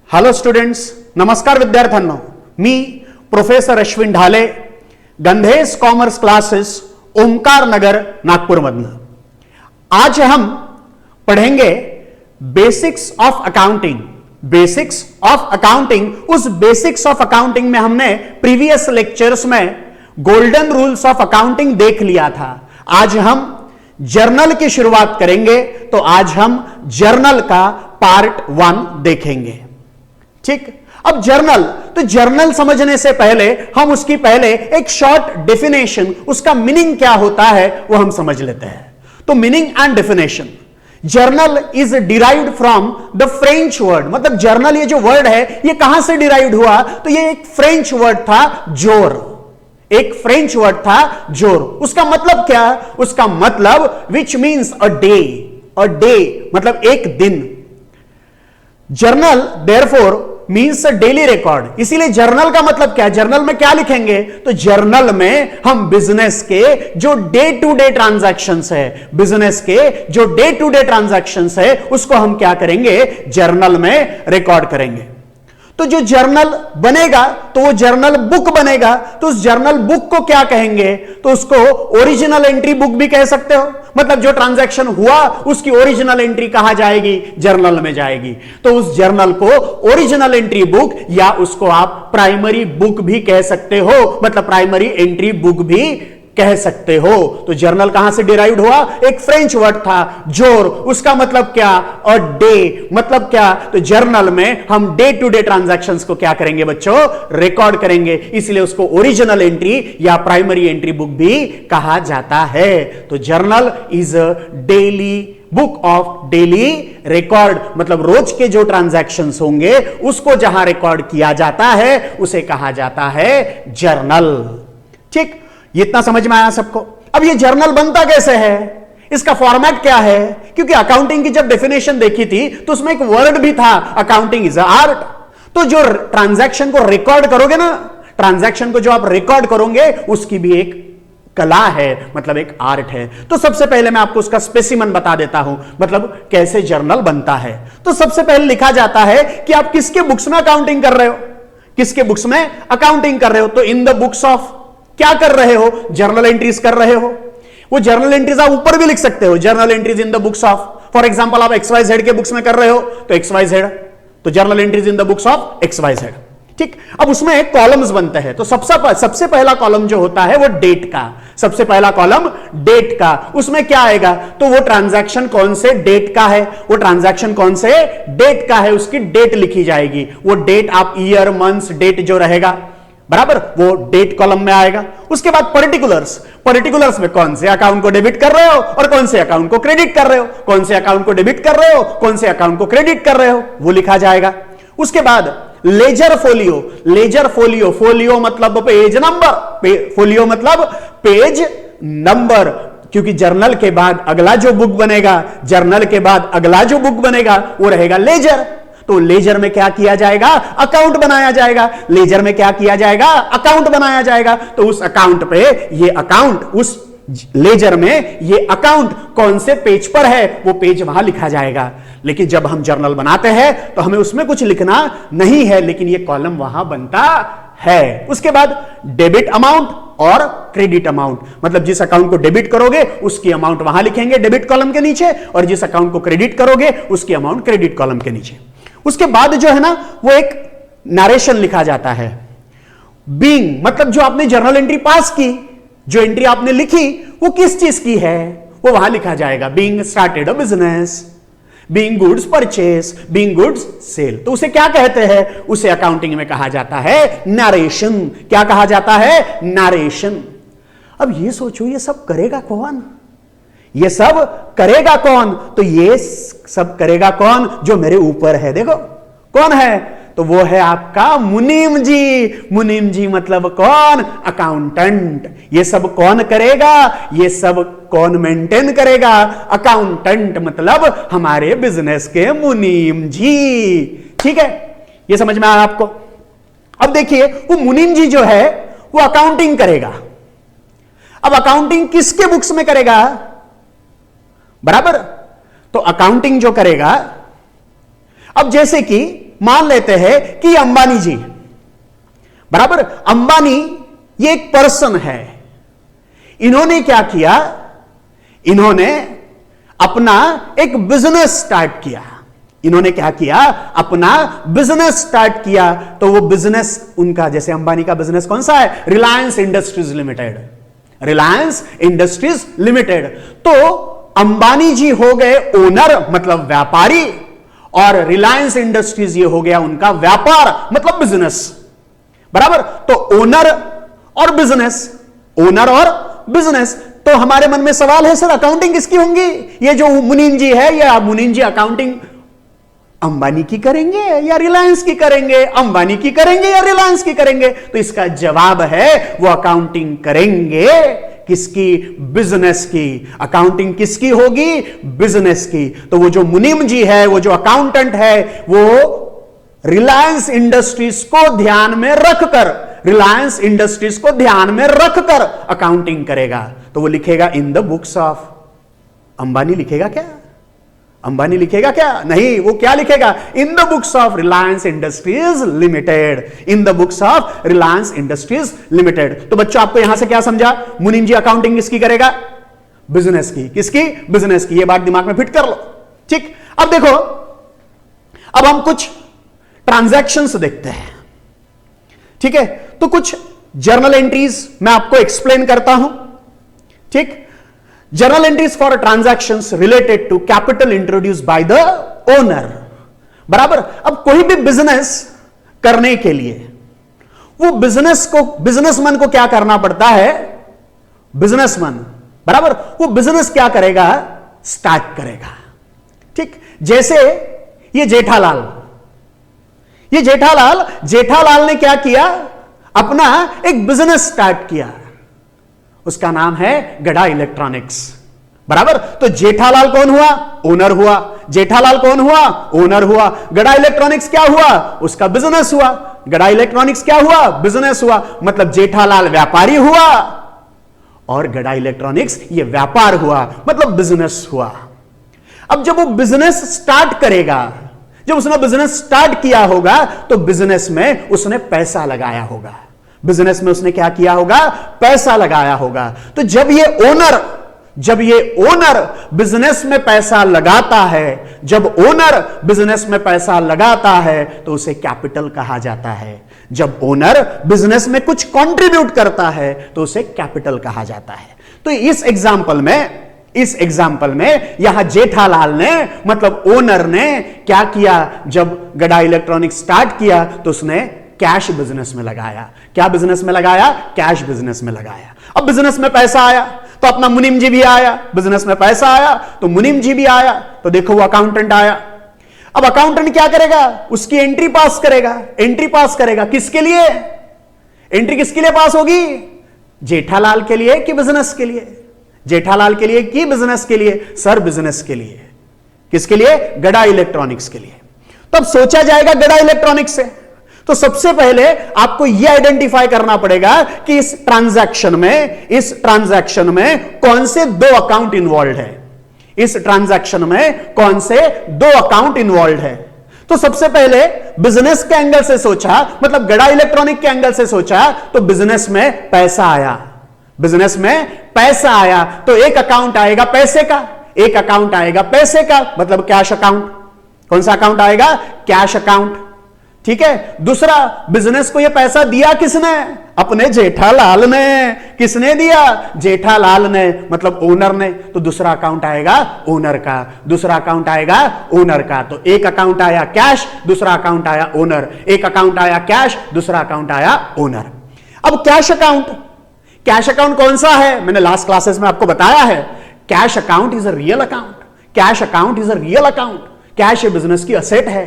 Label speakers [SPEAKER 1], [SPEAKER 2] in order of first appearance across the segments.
[SPEAKER 1] Hello students, नमस्कार विद्यार्थ्यांनो. मी professor Ashwin ढाले, गंधेश commerce classes, Omkar नगर, नागपुर मधनं. आज हम पढ़ेंगे basics of accounting. Basics of accounting, उस बेसिक्स ऑफ अकाउंटिंग में हमने प्रीवियस लेक्चर्स में गोल्डन रूल्स ऑफ अकाउंटिंग देख लिया था. आज हम जर्नल की शुरुआत करेंगे. तो आज हम जर्नल का पार्ट 1 देखेंगे. ठीक. अब जर्नल, तो जर्नल समझने से पहले हम उसकी पहले एक शॉर्ट डेफिनेशन, उसका मीनिंग क्या होता है वो हम समझ लेते हैं. तो meaning and definition. Journal is derived from the French word. मतलब जर्नल, ये जो वर्ड है ये कहां से डिराइव्ड हुआ? तो ये एक फ्रेंच वर्ड था, जोर. एक फ्रेंच वर्ड था, जोर. उसका मतलब क्या? उसका मतलब which means a day. A day मतलब एक दिन. Journal therefore means daily record. इसीलिए जर्नल का मतलब क्या? जर्नल में क्या लिखेंगे? तो जर्नल में हम बिजनेस के जो डे टू डे ट्रांजैक्शंस है, बिजनेस के जो डे टू डे ट्रांजैक्शंस है, उसको हम क्या करेंगे? जर्नल में रिकॉर्ड करेंगे. तो जो जर्नल बनेगा तो वो जर्नल बुक बनेगा. तो उस जर्नल बुक को क्या कहेंगे? तो उसको ओरिजिनल एंट्री बुक भी कह सकते हो. मतलब जो ट्रांजैक्शन हुआ उसकी ओरिजिनल एंट्री कहां जाएगी? जर्नल में जाएगी. तो उस जर्नल को ओरिजिनल एंट्री बुक, या उसको आप प्राइमरी बुक भी कह सकते हो. मतलब प्राइमरी एंट्री बुक भी कह सकते हो. तो जर्नल कहां से डिराइव्ड हुआ? एक फ्रेंच वर्ड था, जोर. उसका मतलब क्या? A day. मतलब क्या? तो जर्नल में हम डे टू डे ट्रांजैक्शंस को क्या करेंगे बच्चों? रिकॉर्ड करेंगे. इसलिए उसको ओरिजिनल एंट्री या प्राइमरी एंट्री बुक भी कहा जाता है. तो journal is a daily book of daily record. मतलब रोज के जो ट्रांजैक्शंस होंगे उसको जहां रिकॉर्ड किया जाता है उसे कहा जाता है जर्नल. ठीक. ये इतना समझ में आया सबको? अब ये जर्नल बनता कैसे है? इसका फॉर्मेट क्या है? क्योंकि अकाउंटिंग की जब डेफिनेशन देखी थी तो उसमें एक वर्ड भी था, अकाउंटिंग इज आर्ट. तो जो ट्रांजैक्शन को रिकॉर्ड करोगे ना, ट्रांजैक्शन को जो आप रिकॉर्ड करोगे उसकी भी एक कला है, मतलब एक आर्ट है. तो सबसे पहले मैं आपको उसका स्पेसिमन बता देता हूं, मतलब कैसे जर्नल बनता है. तो सबसे पहले लिखा जाता है कि आप किसके बुक्स में अकाउंटिंग कर रहे हो. किसके बुक्स में अकाउंटिंग कर रहे हो? तो इन द बुक्स ऑफ क्या कर रहे हो? जर्नल एंट्रीज कर रहे हो. वो जर्नल एंट्रीज आप ऊपर भी लिख सकते हो, journal entries in the books of. For example आप XYZ के बुक्स में कर रहे हो तो XYZ, तो journal entries in the books of XYZ. ठीक. अब उसमें कॉलम्स बनते हैं. तो सबसे पहला कॉलम जो होता है वो डेट का. सबसे पहला कॉलम डेट का. उसमें क्या आएगा? तो वो ट्रांजैक्शन कौन से डेट का है, वो ट्रांजैक्शन कौन से डेट का है, उसकी डेट लिखी जाएगी. वो डेट आप ईयर, मंथ्स, डेट जो रहेगा बराबर, वो डेट कॉलम में आएगा. उसके बाद पर्टिकुलर्स. पर्टिकुलर्स में कौन से अकाउंट को डेबिट कर रहे हो और कौन से अकाउंट को क्रेडिट कर रहे हो, कौन से अकाउंट को डेबिट कर रहे हो, कौन से अकाउंट को क्रेडिट कर रहे हो, वो लिखा जाएगा. उसके बाद ledger folio. Ledger folio, folio मतलब पेज नंबर, फोलियो मतलब पेज नंबर. क्योंकि जर्नल के बाद अगला जो बुक बनेगा, जर्नल के बाद अगला जो बुक बनेगा वो रहेगा लेजर. तो लेजर में क्या किया जाएगा? अकाउंट बनाया जाएगा. लेजर में क्या किया जाएगा? अकाउंट बनाया जाएगा. तो उस अकाउंट पे ये अकाउंट, उस लेजर में ये अकाउंट कौन से पेज पर है वो पेज वहां लिखा जाएगा. लेकिन जब हम जर्नल बनाते हैं तो हमें उसमें कुछ लिखना नहीं है, लेकिन ये कॉलम वहां बनता है. उसके बाद डेबिट अमाउंट और क्रेडिट अमाउंट. मतलब जिस अकाउंट को डेबिट करोगे उसकी अमाउंट वहां लिखेंगे डेबिट कॉलम के नीचे, और जिस अकाउंट को क्रेडिट करोगे उसकी अमाउंट क्रेडिट कॉलम के नीचे. उसके बाद जो है ना वो एक नरेशन लिखा जाता है. बीइंग मतलब जो आपने जर्नल एंट्री पास की, जो एंट्री आपने लिखी वो किस चीज की है वो वहां लिखा जाएगा. Being started a business, being goods purchase, being goods sale. तो उसे क्या कहते हैं? उसे अकाउंटिंग में कहा जाता है नरेशन. क्या कहा जाता है? नरेशन. अब ये सोचो, ये सब करेगा कौन? ये सब करेगा कौन? तो ये सब करेगा कौन? जो मेरे ऊपर है, देखो कौन है? तो वो है आपका मुनीम जी. मुनीम जी मतलब कौन? अकाउंटेंट. ये सब कौन करेगा? ये सब कौन मेंटेन करेगा? अकाउंटेंट. मतलब हमारे बिजनेस के मुनीम जी. ठीक है, ये समझ में आया आपको? अब देखिए, वो मुनीम जी जो है वो अकाउंटिंग करेगा. अब अकाउंटिंग किसके बुक्स में करेगा? बराबर. तो अकाउंटिंग जो करेगा, अब जैसे कि मान लेते हैं कि अंबानी जी, बराबर, अंबानी ये एक पर्सन है। इन्होंने क्या किया, इन्होंने अपना एक बिजनेस स्टार्ट किया। इन्होंने क्या किया, अपना बिजनेस स्टार्ट किया। तो वो बिजनेस उनका, जैसे अंबानी का बिजनेस कौन सा है, Reliance industries limited, Reliance industries limited. तो अंबानी जी हो गए ओनर, मतलब व्यापारी, और रिलायंस इंडस्ट्रीज ये हो गया उनका व्यापार, मतलब बिजनेस, बराबर। तो ओनर और बिजनेस, ओनर और बिजनेस। तो हमारे मन में सवाल है, सर अकाउंटिंग किसकी होंगी? ये जो मुनीम जी है, ये मुनीम जी अकाउंटिंग अंबानी की करेंगे या रिलायंस की करेंगे? अंबानी की करेंगे या रिलायंस की करेंगे? तो इसका जवाब है वो अकाउंटिंग करेंगे किसकी? बिजनेस की। अकाउंटिंग किसकी होगी? बिजनेस की। तो वो जो मुनीम जी है, वो जो अकाउंटेंट है, वो रिलायंस इंडस्ट्रीज को ध्यान में रखकर, रिलायंस इंडस्ट्रीज को ध्यान में रखकर अकाउंटिंग करेगा। तो वो लिखेगा in the books of, Ambani लिखेगा क्या? अंबानी लिखेगा क्या? नहीं, वो क्या लिखेगा? In the books of Reliance industries limited, in the books of Reliance industries limited. तो बच्चों आपको यहां से क्या समझा? मुनीम जी अकाउंटिंग किसकी करेगा? बिजनेस की। किसकी? बिजनेस की। ये बात दिमाग में फिट कर लो, ठीक। अब देखो, अब हम कुछ ट्रांजैक्शंस देखते हैं, ठीक है। तो कुछ जर्नल एंट्रीज मैं आपको एक्सप्लेन करता हूं, ठीक। Journal entries for transactions related to capital introduce by the owner, बराबर। अब कोई भी बिजनेस करने के लिए वो बिजनेसमैन को क्या करना पड़ता है? बिजनेसमैन, बराबर, वो बिजनेस क्या करेगा? स्टार्ट करेगा, ठीक। जैसे ये जेठालाल, ये जेठालाल ने क्या किया? अपना एक बिजनेस स्टार्ट किया, उसका नाम है गड़ा इलेक्ट्रॉनिक्स, बराबर। तो जेठालाल कौन हुआ? ओनर हुआ। जेठालाल कौन हुआ? ओनर हुआ। गड़ा इलेक्ट्रॉनिक्स क्या हुआ? उसका बिजनेस हुआ। गड़ा इलेक्ट्रॉनिक्स क्या हुआ? बिजनेस हुआ। मतलब जेठालाल व्यापारी हुआ और गड़ा इलेक्ट्रॉनिक्स ये व्यापार हुआ, मतलब बिजनेस हुआ। अब जब वो बिजनेस स्टार्ट करेगा, जब उसने बिजनेस स्टार्ट किया होगा, तो बिजनेस में उसने पैसा लगाया होगा। बिजनेस में उसने क्या किया होगा? पैसा लगाया होगा। तो जब ये ओनर बिजनेस में पैसा लगाता है, जब ओनर बिजनेस में पैसा लगाता है, तो उसे कैपिटल कहा जाता है। जब ओनर बिजनेस में कुछ कंट्रीब्यूट करता है, तो उसे कैपिटल कहा जाता है। तो इस एग्जाम्पल में यहां जेठालाल ने, मतलब ओनर ने क्या किया? जब गड़ा इलेक्ट्रॉनिक स्टार्ट किया, तो उसने कैश बिजनेस में लगाया। क्या बिजनेस में लगाया? कैश बिजनेस में लगाया। अब बिजनेस में पैसा आया, तो अपना मुनीम जी भी आया। बिजनेस में पैसा आया, तो मुनीम जी भी आया। तो देखो वो अकाउंटेंट आया। अब अकाउंटेंट क्या करेगा? उसकी एंट्री पास करेगा। एंट्री पास करेगा किसके लिए? एंट्री किसके लिए पास होगी? जेठालाल के लिए कि बिजनेस के लिए? जेठालाल के लिए कि बिजनेस के लिए? सर बिजनेस के लिए। किसके लिए? गड़ा इलेक्ट्रॉनिक्स के लिए। तब सोचा जाएगा गड़ा इलेक्ट्रॉनिक्स से। तो सबसे पहले आपको यह आइडेंटिफाई करना पड़ेगा कि इस ट्रांजैक्शन में कौन से दो अकाउंट इन्वॉल्व है। इस ट्रांजैक्शन में कौन से दो अकाउंट इन्वॉल्व है। तो सबसे पहले बिजनेस के एंगल से सोचा, मतलब गड़ा इलेक्ट्रॉनिक के एंगल से सोचा, तो बिजनेस में पैसा आया। बिजनेस में पैसा आया, तो एक अकाउंट आएगा पैसे का, एक अकाउंट आएगा पैसे का, मतलब कैश अकाउंट। कौन सा अकाउंट आएगा? कैश अकाउंट, ठीक है। दूसरा, बिजनेस को यह पैसा दिया किसने? अपने जेठालाल ने। किसने दिया? जेठालाल ने, मतलब ओनर ने। तो दूसरा अकाउंट आएगा ओनर का, दूसरा अकाउंट आएगा ओनर का। तो एक अकाउंट आया कैश, दूसरा अकाउंट आया ओनर। एक अकाउंट आया कैश, दूसरा अकाउंट आया ओनर। अब कैश अकाउंट कौन सा है? मैंने लास्ट क्लासेस में आपको बताया है, cash account is a real account. Cash account is a real account. Cash ये बिजनेस की असेट है,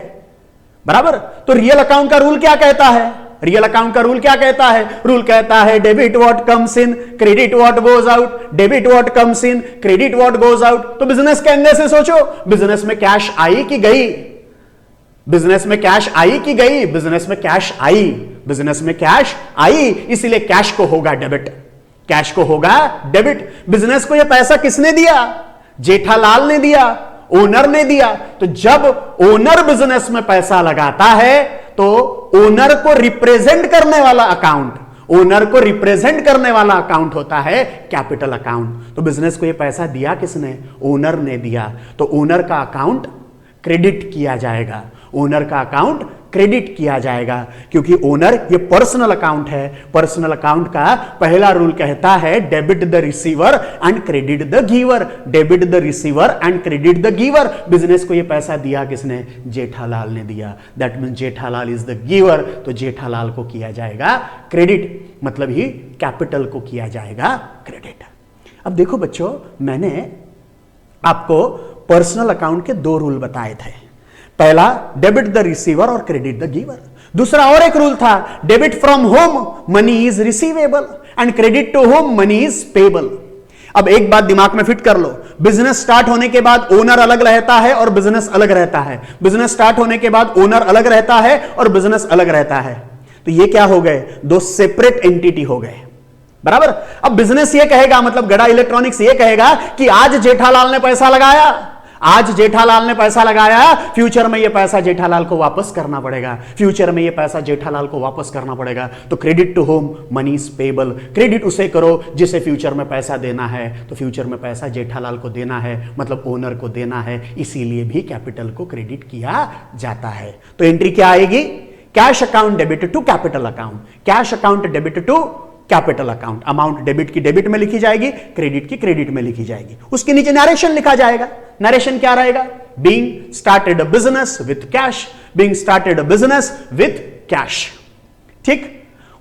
[SPEAKER 1] बराबर। तो रियल अकाउंट का रूल क्या कहता है? रियल अकाउंट का रूल क्या कहता है? रूल कहता है debit what comes in, credit what goes out. Debit what comes in, credit what goes out. तो बिजनेस के एंगल से सोचो, बिजनेस में कैश आई कि गई? बिजनेस में कैश आई कि गई? बिजनेस में कैश आई। बिजनेस में कैश आई, इसीलिए कैश को होगा डेबिट। कैश को होगा डेबिट। बिजनेस को यह पैसा किसने दिया? जेठालाल ने दिया। ओनर ने दिया। तो जब ओनर बिजनेस में पैसा लगाता है तो ओनर को रिप्रेजेंट करने वाला अकाउंट, ओनर को रिप्रेजेंट करने वाला अकाउंट होता है कैपिटल अकाउंट। तो बिजनेस को ये पैसा दिया किसने? ओनर ने दिया। तो ओनर का अकाउंट क्रेडिट किया जाएगा, ओनर का अकाउंट क्रेडिट किया जाएगा, क्योंकि ओनर ये पर्सनल अकाउंट है। पर्सनल अकाउंट का पहला रूल कहता है debit the receiver and credit the giver, debit the receiver and credit the giver. Business को ये पैसा दिया किसने? जेठालाल ने दिया। That mean Jethalal is the giver, तो जेठालाल को किया जाएगा क्रेडिट, मतलब ही कैपिटल को किया जाएगा क्रेडिट। अब देखो बच्चों, मैंने आपको पर्सनल अकाउंट के दो रूल बताए थे। पहला डेबिट द रिसीवर और क्रेडिट द गिवर। दूसरा और एक रूल था, debit from whom money is receivable and credit to whom money is payable. अब एक बात दिमाग में फिट कर लो, बिजनेस स्टार्ट होने के बाद ओनर अलग रहता है और बिजनेस अलग रहता है। बिजनेस स्टार्ट होने के बाद ओनर अलग रहता है और बिजनेस अलग रहता है। तो ये क्या हो गए? दो सेपरेट एंटिटी हो गए, बराबर। अब बिजनेस ये कहेगा, मतलब गड़ा इलेक्ट्रॉनिक्स ये कहेगा कि आज जेठालाल ने पैसा लगाया, आज जेठालाल ने पैसा लगाया, फ्यूचर में ये पैसा जेठालाल को वापस करना पड़ेगा, फ्यूचर में ये पैसा जेठालाल को वापस करना पड़ेगा। तो credit to whom money is payable, credit उसे करो जिसे फ्यूचर में पैसा देना है। तो फ्यूचर में पैसा जेठालाल को देना है, मतलब ओनर को देना है, इसीलिए भी कैपिटल को क्रेडिट किया जाता है। तो एंट्री क्या आएगी? Cash account debit to capital account, cash account debit to capital account. Amount debit की डेबिट में लिखी जाएगी, क्रेडिट की क्रेडिट में लिखी जाएगी। उसके नीचे नरेशन लिखा जाएगा। नरेशन क्या रहेगा? Being started a business with cash, being started a business with cash. ठीक।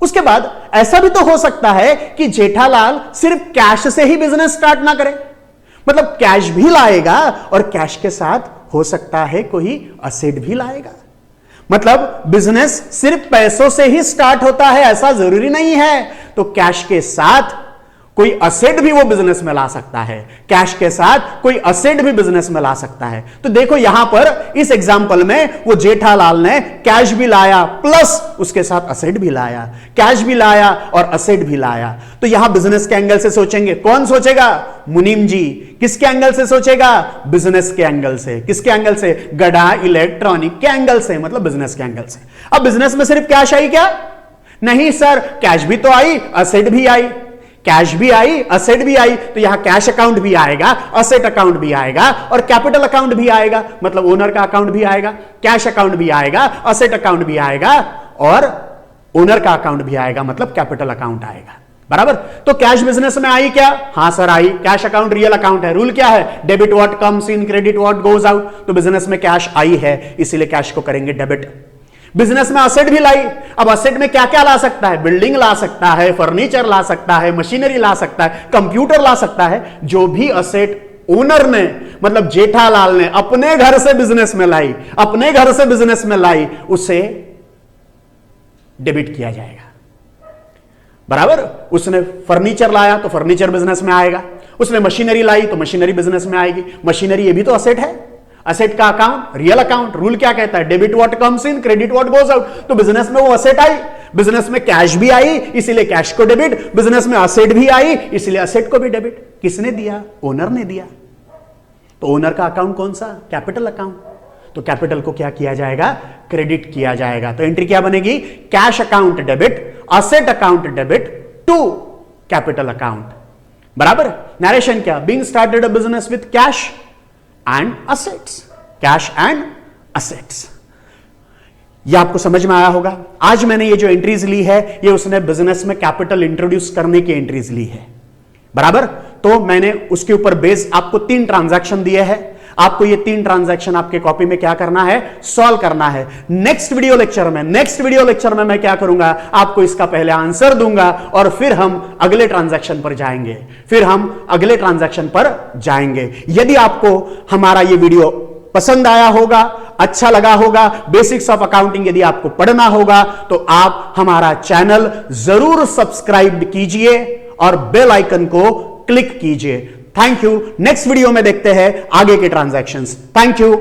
[SPEAKER 1] उसके बाद ऐसा भी तो हो सकता है कि जेठालाल सिर्फ कैश से ही बिजनेस स्टार्ट ना करे, मतलब कैश भी लाएगा और कैश के साथ हो सकता है कोई असेट भी लाएगा। मतलब बिजनेस सिर्फ पैसों से ही स्टार्ट होता है ऐसा जरूरी नहीं है। तो कैश के साथ कोई असेट भी वो बिजनेस में ला सकता है, कैश के साथ कोई असेट भी बिजनेस में ला सकता है। तो देखो यहां पर इस एग्जांपल में वो जेठालाल ने कैश भी लाया प्लस उसके साथ असेट भी लाया, कैश भी लाया और असेट भी लाया। तो यहां बिजनेस के एंगल से सोचेंगे, कौन सोचेगा? मुनीम जी। किसके एंगल से सोचेगा? बिजनेस के एंगल से। किसके एंगल से? गड़ा इलेक्ट्रॉनिक के एंगल से, मतलब बिजनेस के एंगल से। अब बिजनेस में सिर्फ कैश आई क्या? नहीं सर, कैश भी तो आई, असेट भी आई, कैश भी आई, असेट भी आई। तो यहां कैश अकाउंट भी आएगा, असेट अकाउंट भी आएगा और कैपिटल अकाउंट भी आएगा, मतलब ओनर का अकाउंट भी आएगा, कैश अकाउंट भी आएगा, असेट अकाउंट भी आएगा और ओनर का अकाउंट भी आएगा, मतलब कैपिटल अकाउंट आएगा, बराबर। तो कैश बिजनेस में आई क्या? हां sir I. Cash account real account है। रूल क्या है? Debit what comes in, credit what goes out. तो बिजनेस में कैश आई है, इसीलिए कैश को करेंगे डेबिट। बिजनेस में असेट भी लाई। अब असेट में क्या क्या ला सकता है? बिल्डिंग ला सकता है, फर्नीचर ला सकता है, मशीनरी ला सकता है, कंप्यूटर ला सकता है। जो भी असेट ओनर ने, मतलब जेठालाल ने अपने घर से बिजनेस में लाई, अपने घर से बिजनेस में लाई, उसे डेबिट किया जाएगा, बराबर। उसने फर्नीचर लाया तो फर्नीचर बिजनेस में आएगा, उसने मशीनरी लाई तो मशीनरी बिजनेस में आएगी। मशीनरी ये भी तो असेट है, असेट का अकाउंट रियल अकाउंट। रूल क्या कहता है? Debit what comes in, credit what goes out. तो बिजनेस में वो असेट आई, बिजनेस में कैश भी आई, इसीलिए कैश को डेबिट, बिजनेस में असेट भी आई, इसलिए असेट को भी डेबिट। किसने दिया? ओनर ने दिया। तो ओनर का अकाउंट कौन सा? Capital account. तो कैपिटल को क्या किया जाएगा? क्रेडिट किया जाएगा। तो एंट्री क्या बनेगी? Cash account debit, asset account debit to capital account, बराबर। नरेशन क्या? Being started a business with cash and assets, cash and assets. यह आपको समझ में आया होगा। आज मैंने ये जो एंट्रीज ली है, ये उसने बिजनेस में कैपिटल इंट्रोड्यूस करने की एंट्रीज ली है, बराबर। तो मैंने उसके ऊपर बेस आपको 3 ट्रांजैक्शन दिए हैं। आपको ये 3 ट्रांजैक्शन आपके कॉपी में क्या करना है? सॉल्व करना है। नेक्स्ट वीडियो लेक्चर में मैं क्या करूंगा? आपको इसका पहले आंसर दूंगा और फिर हम अगले ट्रांजैक्शन पर जाएंगे। यदि आपको हमारा ये वीडियो पसंद आया होगा, अच्छा लगा होगा, बेसिक्स ऑफ अकाउंटिंग यदि आपको पढ़ना होगा, तो आप हमारा चैनल जरूर सब्सक्राइब कीजिए और बेल आइकन को क्लिक कीजिए। Thank you. नेक्स्ट वीडियो में देखते हैं आगे के ट्रांजैक्शंस। Thank you.